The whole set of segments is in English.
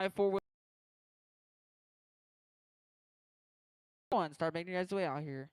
4 1. Start making your guys' way out here.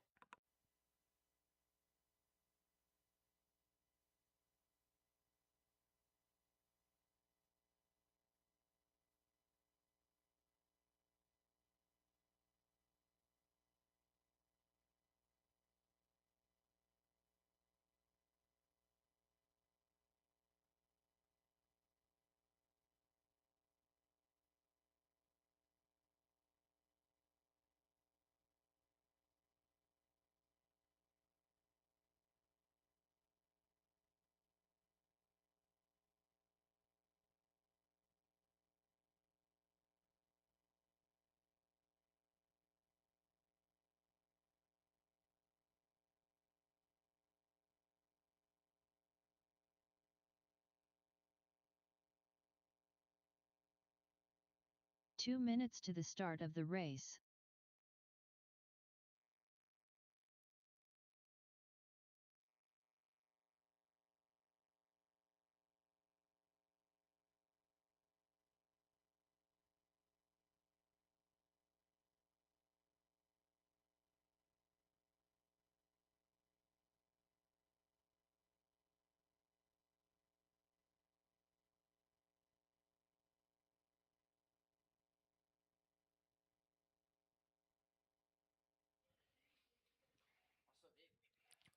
Two minutes to the start of the race.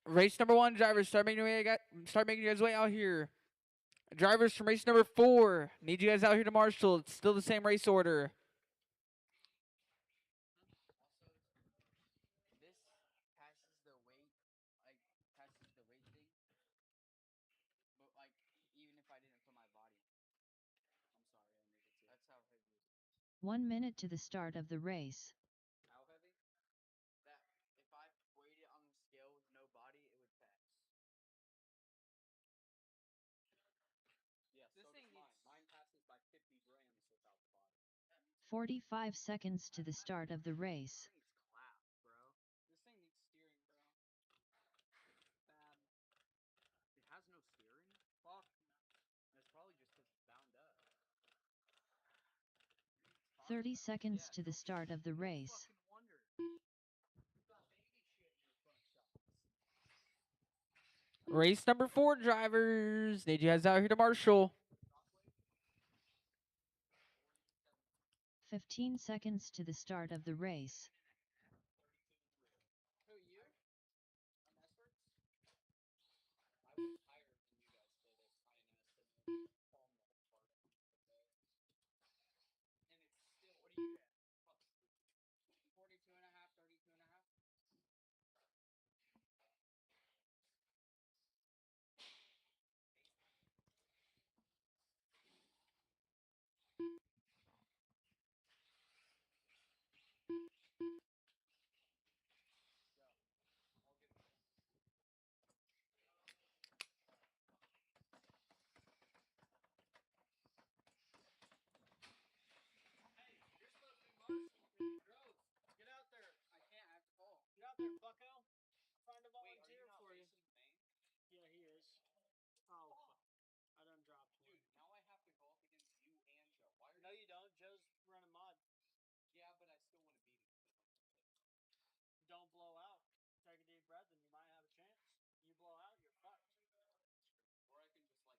Race number 1, drivers, start making your guys' way out here. Drivers from race number 4, need you guys out here to marshal. It's still the same race order. One minute to the start of the race. 45 seconds to the start of the race. Has no steering? Fuck. It's probably just because it's bound up. 30 seconds to the start of the race. Race number 4, drivers, need you guys out here to marshal. 15 seconds to the start of the race. Who, you? I'm Esford? I was higher than you guys for this INS and palm the whole part of it. And it's still, what are you at? 42 and a half, 32 and a half? Get out there. I can't, I have to call. Get out there, bucko. Find a volunteer for you. Yeah, he is. Oh, I done dropped one. Dude, now I have to go up against you and Joe. Why are no, you don't. Joe's running mod. Yeah, but I still want to beat him. Don't blow out. Take a deep breath and you might have a chance. You blow out, you're fucked. Or I can just like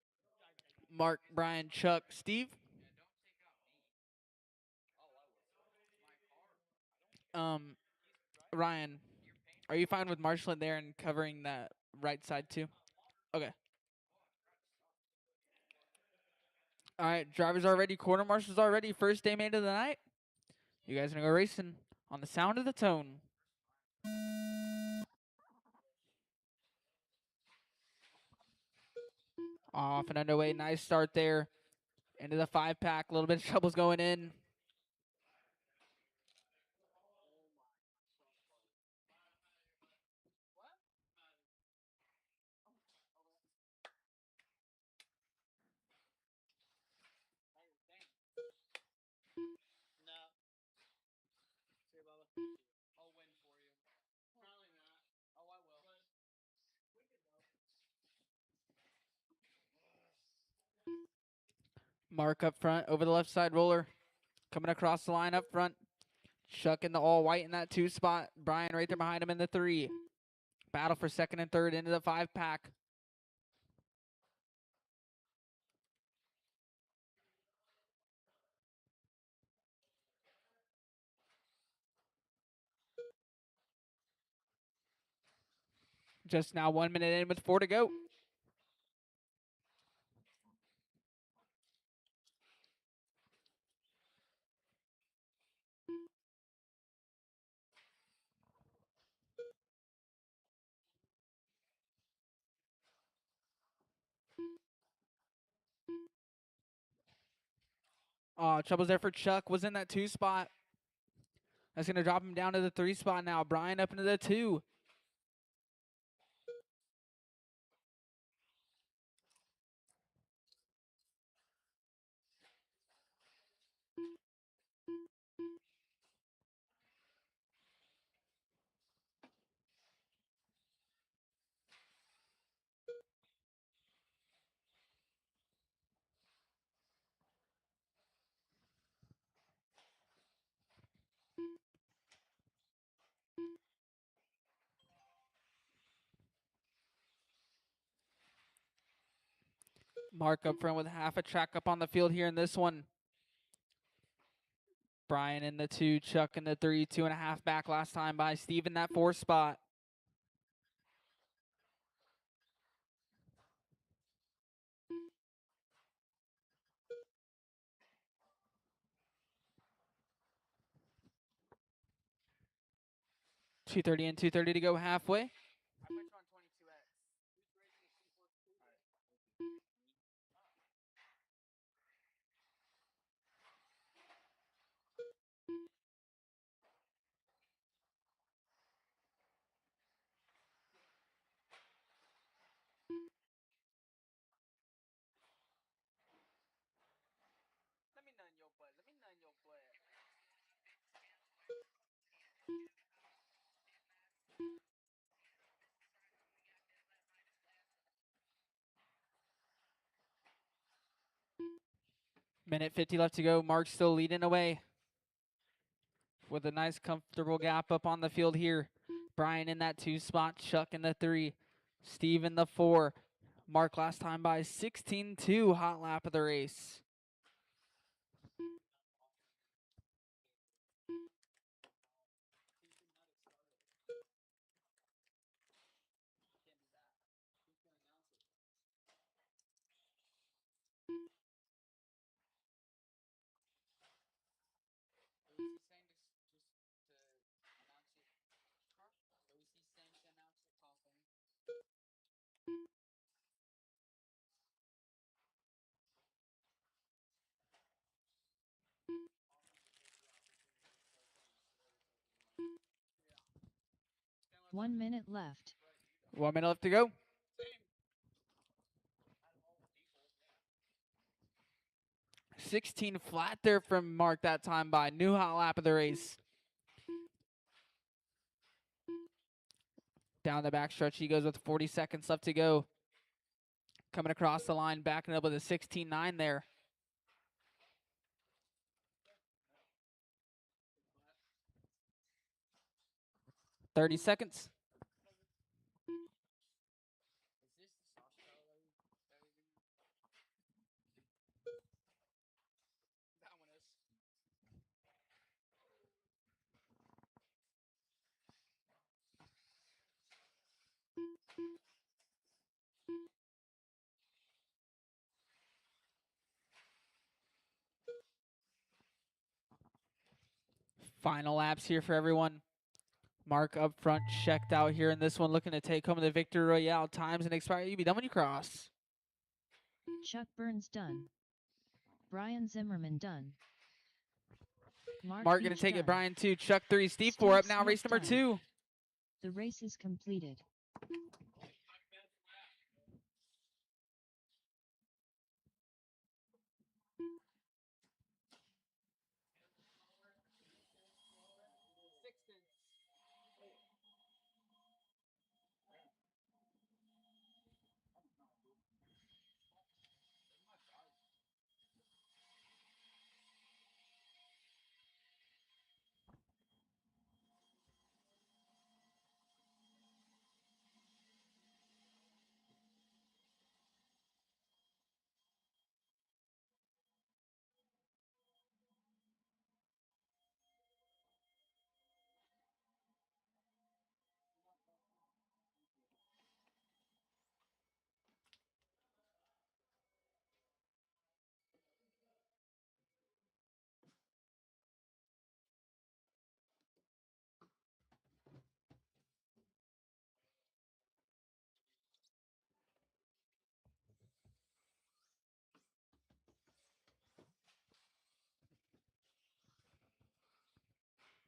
keep taking out Noah. Mark, Brian, Chuck, Steve. Yeah, don't take out me. Oh, I will. My car. Ryan, are you fine with marshaling there and covering that right side too? Okay. All right, drivers are ready. Quarter marshals are ready. First day made of the night. You guys are gonna go racing on the sound of the tone. Off and underway. Nice start there. Into the 5-pack. A little bit of trouble's going in. I'll win for you. Probably not. Oh, I will. Mark up front over the left side roller. Coming across the line up front. Chuck in the all white in that 2 spot. Brian right there behind him in the 3. Battle for second and third into the 5-pack. Just now 1 minute in with 4 to go. Trouble's there for Chuck. Was in that 2 spot. That's going to drop him down to the 3 spot now. Brian up into the 2. Mark up front with half a track up on the field here in this one. Brian in the 2, Chuck in the 3, 2.5 back last time by Steve in that 4 spot. .230 and 2:30 to go halfway. Minute 50 left to go. Mark still leading away with a nice comfortable gap up on the field here. Brian in that 2 spot, Chuck in the 3, Steve in the 4. Mark last time by 16-2, hot lap of the race. One minute left. 1 minute left to go. .16 flat there from Mark that time by. New hot lap of the race. Down the back stretch he goes with 40 seconds left to go. Coming across the line, backing up with a 16.9 there. 30 seconds. Final laps here for everyone. Mark up front, checked out here in this one, looking to take home the Victory Royale. Times and expire. You be done when you cross. Chuck Burns done. Brian Zimmerman done. Mark Beach going to take done. it. Brian 2, Chuck 3, Steve 4 up Steve now. Race Smith number done. 2. The race is completed.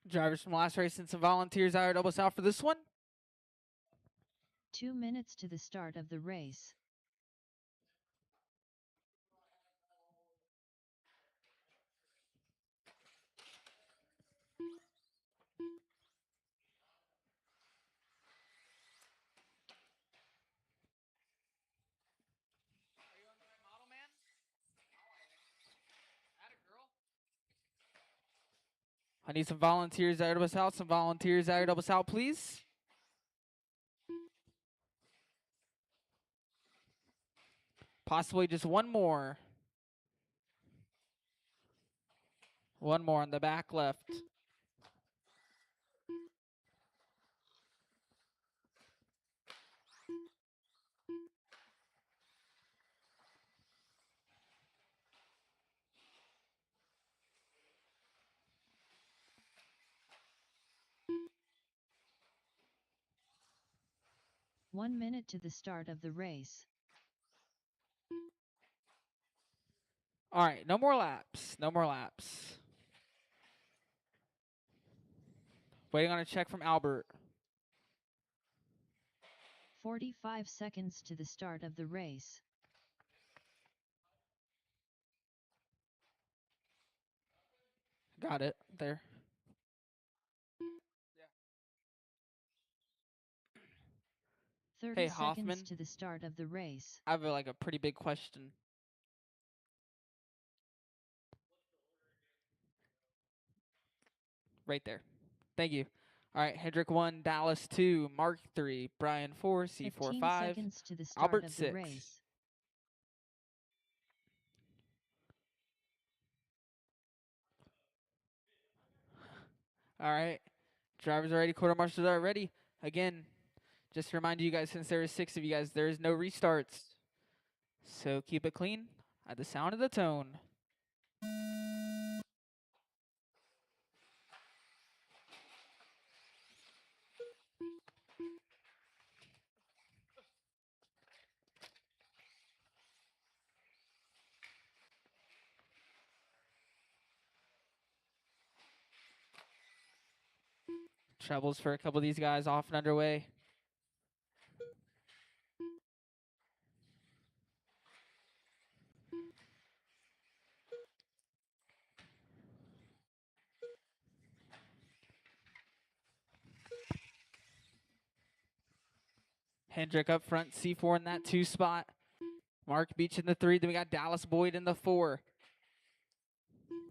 Drivers from last race and some volunteers out help us out for this one. 2 minutes to the start of the race. I need some volunteers out help us out. Some volunteers out help us out, please. Possibly just one more. One more on the back left. One minute to the start of the race. All right, no more laps. No more laps. Waiting on a check from Albert. 45 seconds to the start of the race. Got it there. 30 Hey, seconds Hoffman. to the start of the race. I have a pretty big question. Right there. Thank you. All right, Hendrick 1, Dallas 2, Mark 3, Brian 4, C4 15 5, seconds to the start Albert of 6. the race. All right, drivers are ready, quarter marshals are ready. Again, just to remind you guys, since there is 6 of you guys, there is no restarts. So keep it clean at the sound of the tone. Troubles for a couple of these guys off and underway. Hendrick up front, C4 in that 2 spot. Mark Beach in the 3. Then we got Dallas Boyd in the 4.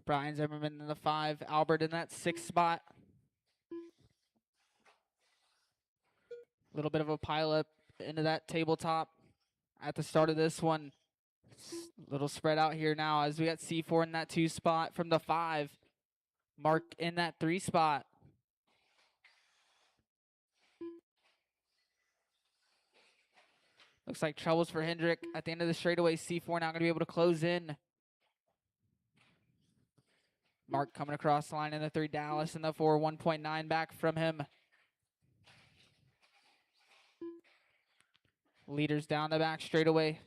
Brian Zimmerman in the 5. Albert in that 6 spot. A little bit of a pile up into that tabletop at the start of this one. Little spread out here now as we got C4 in that 2 spot from the 5. Mark in that 3 spot. Looks like troubles for Hendrick at the end of the straightaway. C4 now going to be able to close in. Mark coming across the line in the 3. Dallas in the 4. 1.9 back from him. Leaders down the back straightaway.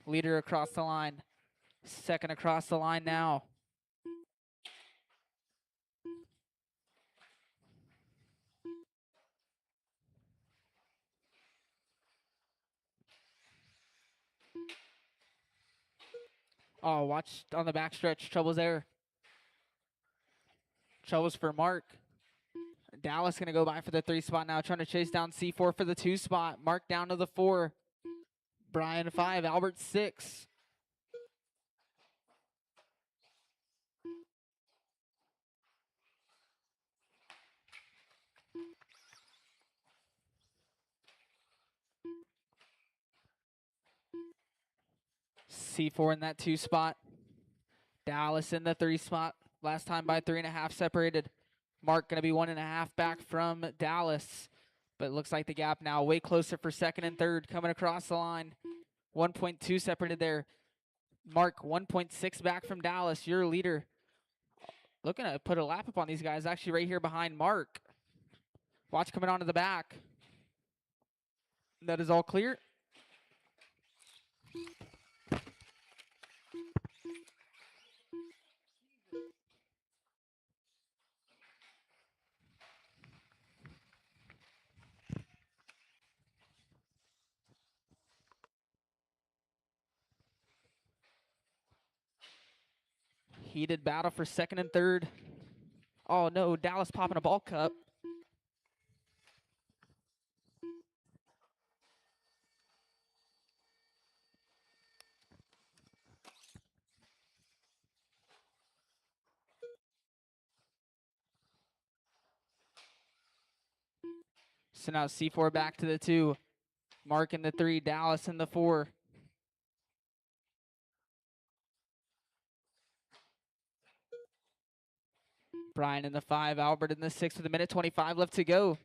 Leader across the line. Second across the line now. Oh, watch on the backstretch. Troubles there. Troubles for Mark. Dallas going to go by for the 3 spot now, trying to chase down C4 for the 2 spot. Mark down to the 4. Brian 5. Albert 6. C4 in that 2 spot. Dallas in the 3 spot. Last time by 3.5 separated. Mark going to be 1.5 back from Dallas. But it looks like the gap now way closer for second and third coming across the line. 1.2 separated there. Mark 1.6 back from Dallas, your leader. Looking to put a lap up on these guys, actually right here behind Mark. Watch coming onto the back. That is all clear. Heated battle for second and third. Oh no, Dallas popping a ball cup. So now C4 back to the 2. Mark in the 3, Dallas in the 4. Brian in the 5, Albert in the 6 with a minute 25 left to go.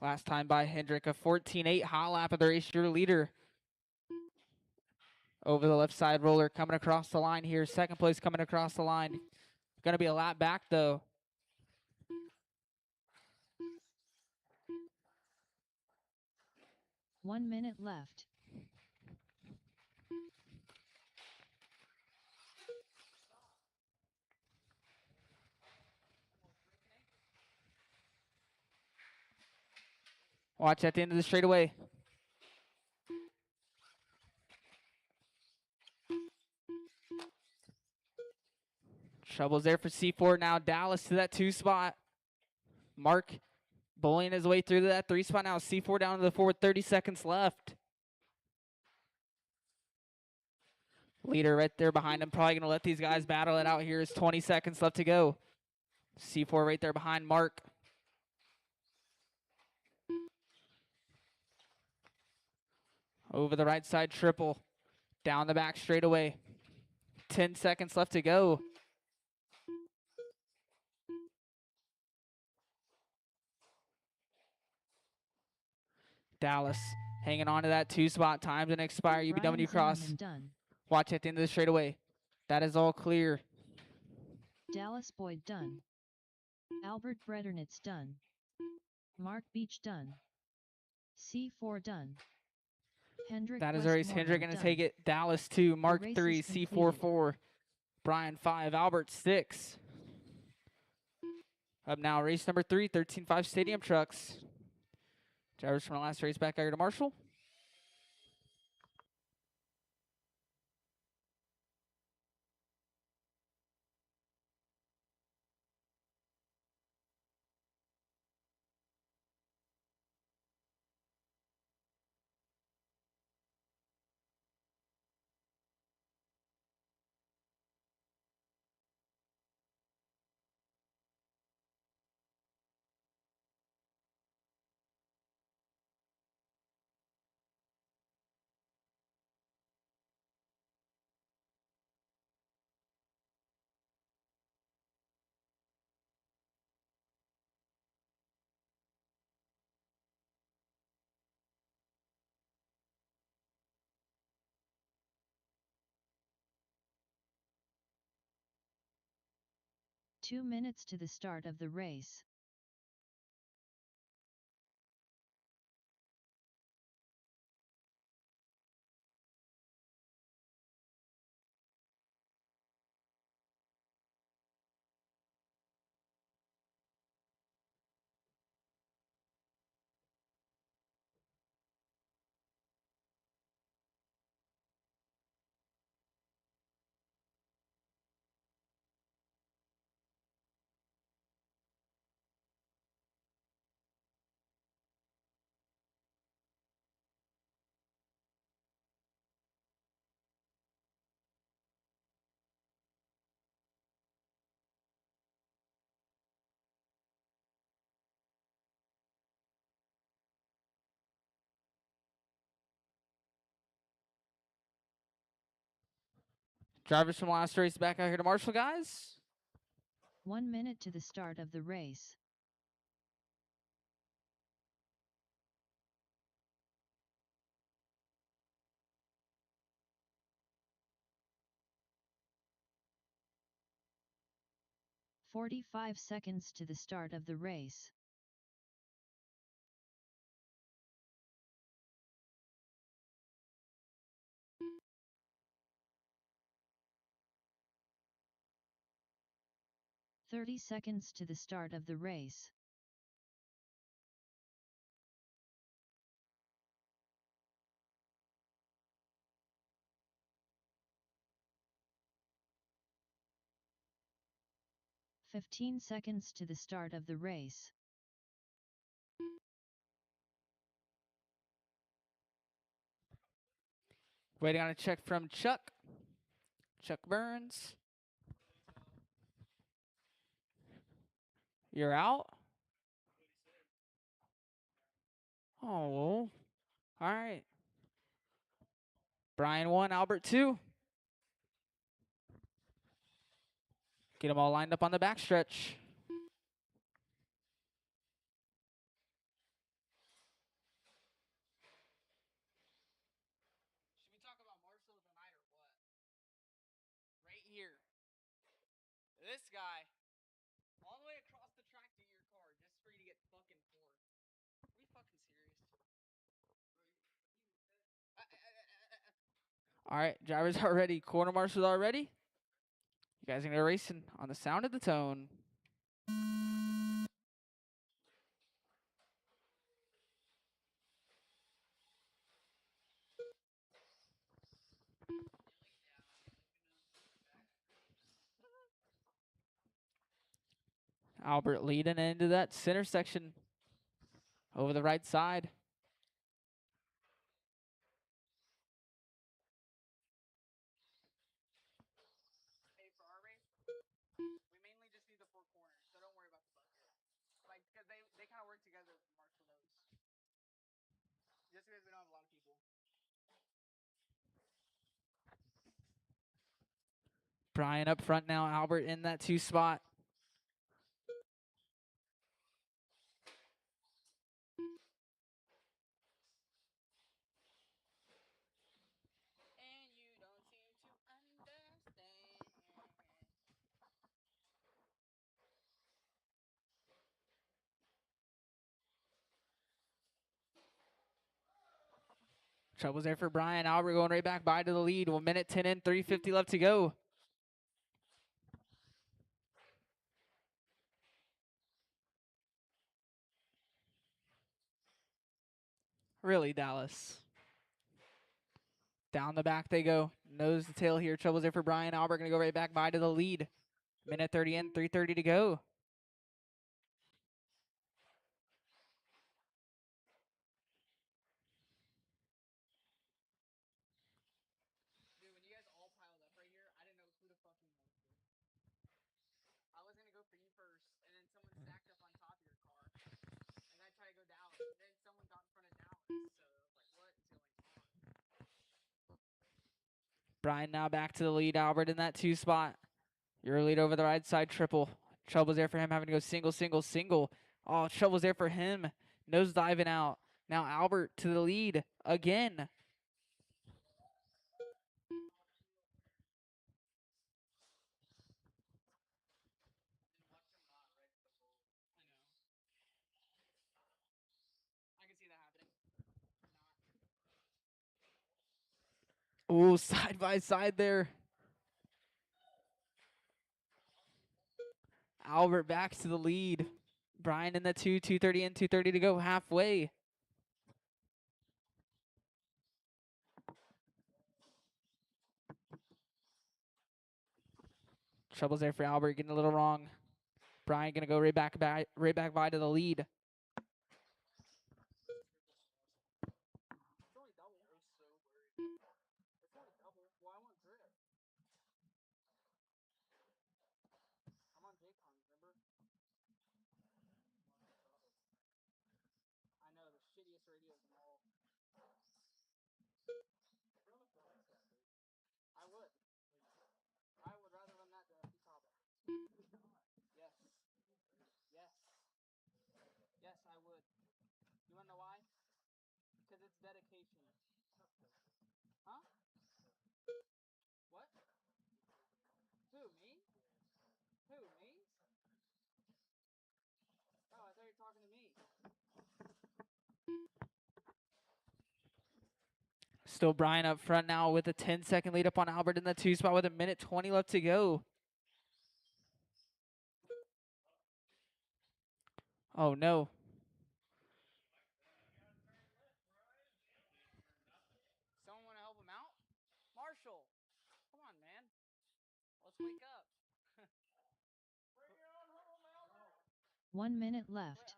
Last time by Hendrick, a 14-8 hot lap of the race, your leader. Over the left side roller coming across the line here. Second place coming across the line. Going to be a lap back though. One minute left. Watch at the end of the straightaway. Trouble's there for C4 now. Dallas to that 2 spot. Mark bullying his way through to that 3 spot now. C4 down to the 4 with 30 seconds left. Leader right there behind him. Probably going to let these guys battle it out here. It's 20 seconds left to go. C4 right there behind Mark. Over the right side triple. Down the back straightaway. 10 seconds left to go. Dallas hanging on to that 2 spot. Time to expire. UBW Brian cross. Zimmerman done. Watch at the end of the straightaway. That is all clear. Dallas Boyd done. Albert Bredernitz done. Mark Beach done. C4 done. Hendrick That is the race. Hendrick going to take it. Dallas 2, Mark 3, C4 4, Brian 5, Albert 6. Up now, race number 3, 13-5 Stadium Trucks. Drivers from the last race back here to Marshall. Two minutes to the start of the race. Drivers from the last race back out here to Marshall, guys. 1 minute to the start of the race. "45 seconds to the start of the race. "30 seconds to the start of the race. 15 seconds to the start of the race. Waiting on a check from Chuck. Chuck Burns. You're out? Oh, all right. Brian 1, Albert 2. Get them all lined up on the backstretch. Should we talk about Marshall tonight or what? Right here. This guy. All the way across the track to your car just for you to get fucking fourth. Are we fucking serious? All right, drivers are ready. Corner marshals are ready. You guys are going to racing on the sound of the tone. Albert leading into that center section over the right side. Hey, for our race, we mainly just need the four corners, so don't worry about the bucket. Like, because they kind of work together with Marshall those. Just because we don't have a lot of people. Brian up front now. Albert in that 2 spot. And you don't seem to understand. Trouble's there for Brian. Albert going right back by to the lead. 1 minute 10 in, 3:50 left to go. Really, Dallas. Down the back they go. Nose to tail here. Trouble's there for Brian. Albert going to go right back by to the lead. Minute 30 in, 3:30 to go. Dude, when you guys all piled up right here, I didn't know who to fucking go for. I was going to go for you first, and then someone stacked up on top of your car. And I tried to go down, and then someone got in front of Dallas. So, like, what is going on? Brian now back to the lead. Albert in that 2 spot. Your lead over the right side, triple. Trouble's there for him, having to go single, single, single. Oh, Trouble's there for him. Nose diving out. Now Albert to the lead again. Ooh, side by side there. Albert back to the lead. Brian in the 2:30 in, 2:30 to go, halfway. Trouble's there for Albert, getting a little wrong. Brian gonna go right back by to the lead. Yes, I would. You wanna know why? Because it's dedication. Huh? What? Who, me? Who, me? Oh, I thought you were talking to me. Still Brian up front now with a 10-second lead up on Albert in the 2 spot with 1 minute 20 left to go. Oh, no. Someone want to help him out? Marshall, come on, man. Let's wake up. 1 minute left.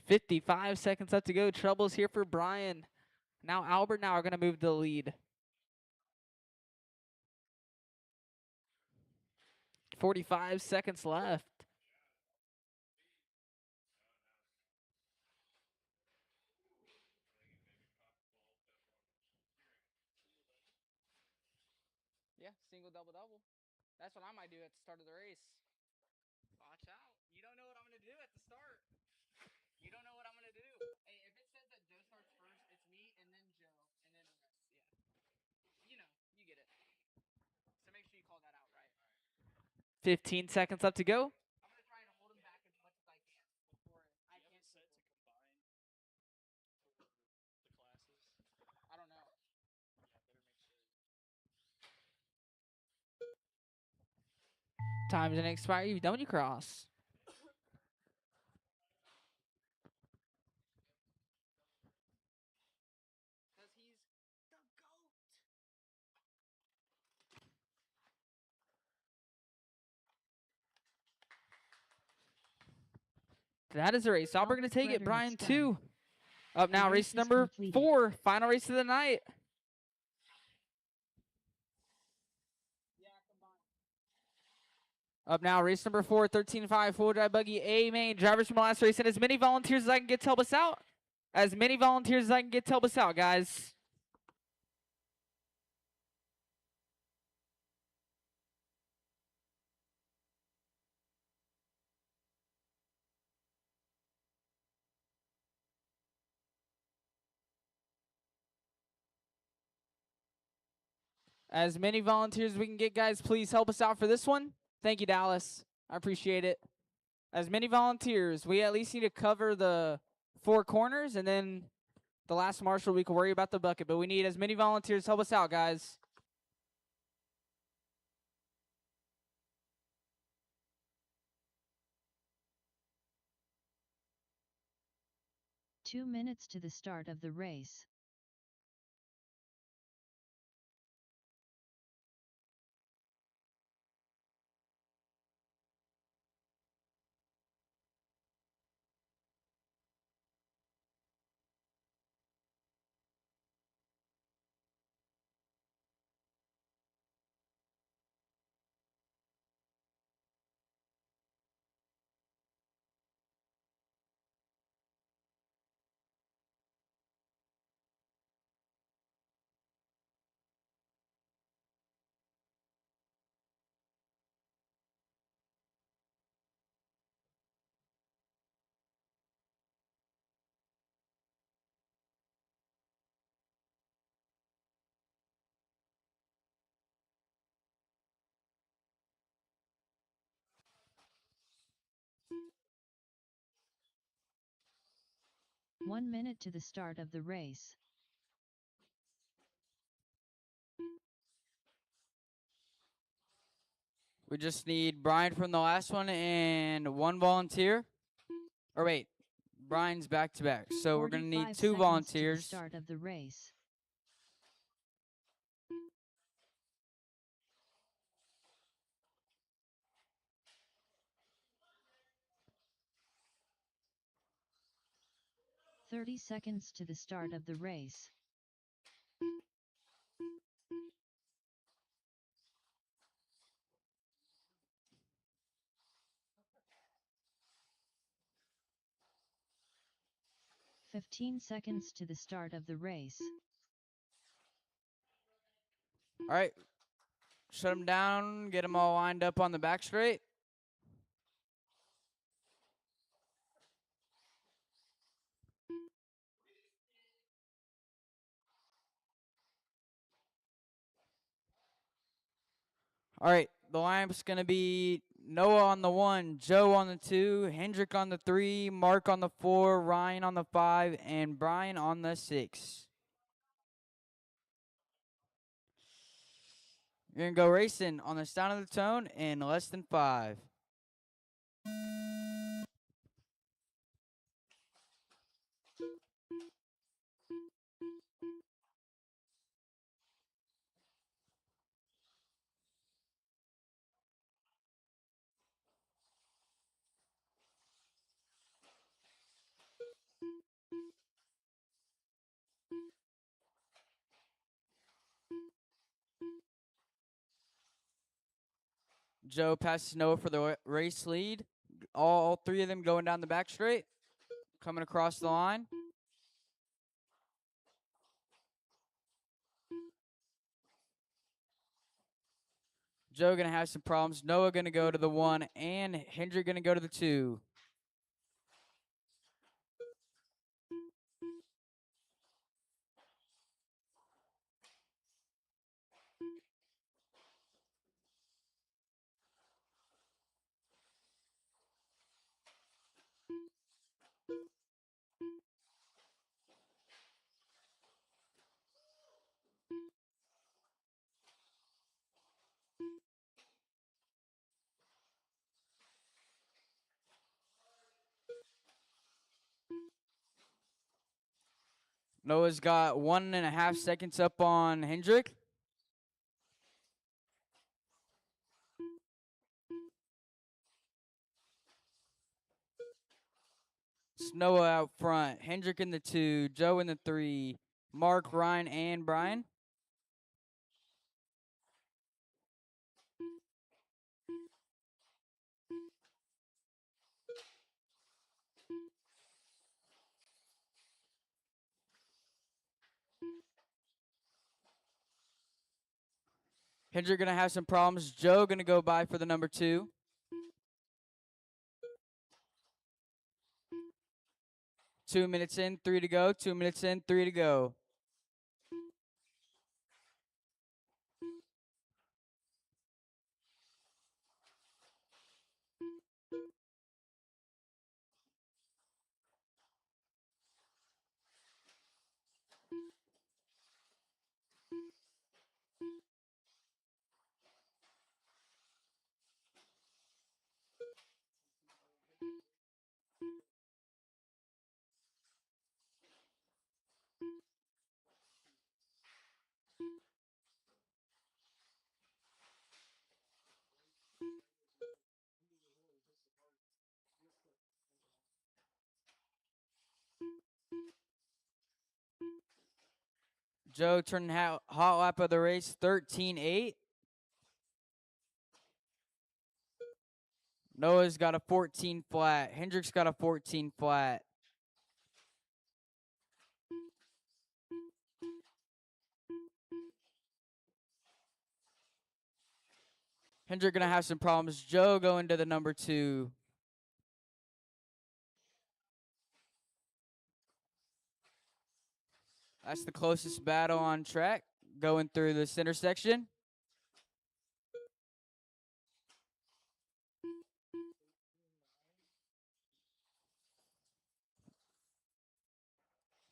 55 seconds left to go. Troubles here for Brian. Now Albert now are going to move the lead. 45 seconds left. Yeah, single, double, double. That's what I might do at the start of the race. Watch out. You don't know what I'm going to do at the start. You don't know what I'm going to do. Hey, if it says that Joe starts first, it's me and then Joe and then the rest. Yeah. You know, you get it. So make sure you call that out, right? 15 seconds left to go. I'm going to try and hold him back as much as I can before I can't set to combine for the classes. I don't know. Yeah, better make sure. Time's an expiry. You've done when you cross. Because he's the GOAT. That is a race. We're going to take it, Brian, 2. Up now, race number 4. Final race of the night. Up now, race number 4, 13.5, full drive buggy A main. Drivers from the last race and as many volunteers as I can get to help us out. As many volunteers as I can get to help us out, guys. As many volunteers as we can get, guys. Please help us out for this one. Thank you, Dallas. I appreciate it. As many volunteers. We at least need to cover the 4 corners, and then the last marshal, we can worry about the bucket. But we need as many volunteers. Help us out, guys. Two minutes to the start of the race. One minute to the start of the race. We just need Brian from the last one and 1 volunteer. Or wait, Brian's back to back. So we're going to need 2 volunteers. To the start of the race. "30 seconds to the start of the race. "15 seconds to the start of the race. All right. Shut them down. Get them all lined up on the back straight. All right. The lineup's going to be Noah on the 1, Joe on the 2, Hendrick on the 3, Mark on the 4, Ryan on the 5, and Brian on the 6. You're going to go racing on the sound of the tone in less than 5. Joe passes Noah for the race lead. All three of them going down the back straight, coming across the line. Joe going to have some problems. Noah going to go to the 1, and Hendrick going to go to the 2. Noah's got 1.5 seconds up on Hendrick. It's Noah out front. Hendrick in the 2. Joe in the 3. Mark, Ryan, and Brian. Hendrick going to have some problems. Joe going to go by for the number 2. Two minutes in, 3 to go. 2 minutes in, 3 to go. Joe turning hot lap of the race, 13.8. Noah's got a 14 flat. Hendrick's got a 14 flat. Hendrick gonna have some problems. Joe going to the number 2. That's the closest battle on track, going through this intersection.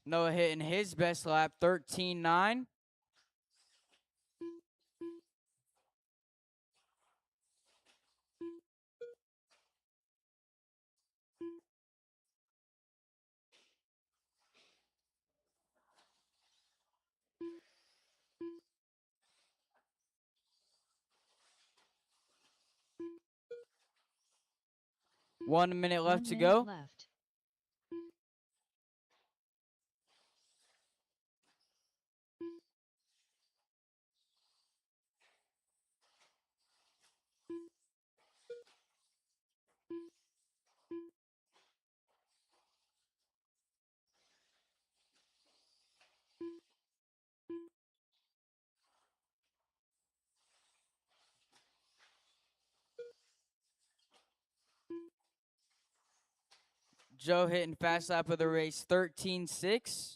Noah hitting his best lap, 13.9. One minute left to go. Left. Joe hitting fast lap of the race, 13.6.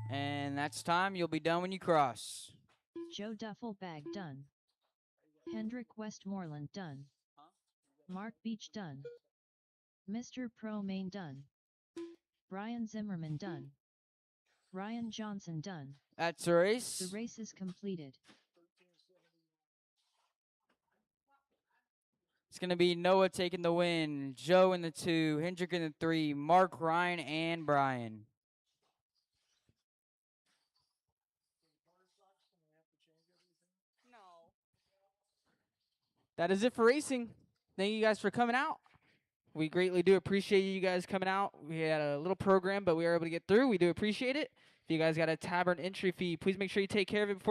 And that's time. You'll be done when you cross. Joe Duffel Bag done. Hendrick Westmoreland done. Mark Beach done. Mr. Pro Main done. Brian Zimmerman done. Ryan Johnson done. That's the race. The race is completed. It's going to be Noah taking the win, Joe in the 2, Hendrick in the 3, Mark, Ryan, and Brian. That is it for racing. Thank you guys for coming out. We greatly do appreciate you guys coming out. We had a little program, but we were able to get through. We do appreciate it. If you guys got a tavern entry fee, please make sure you take care of it before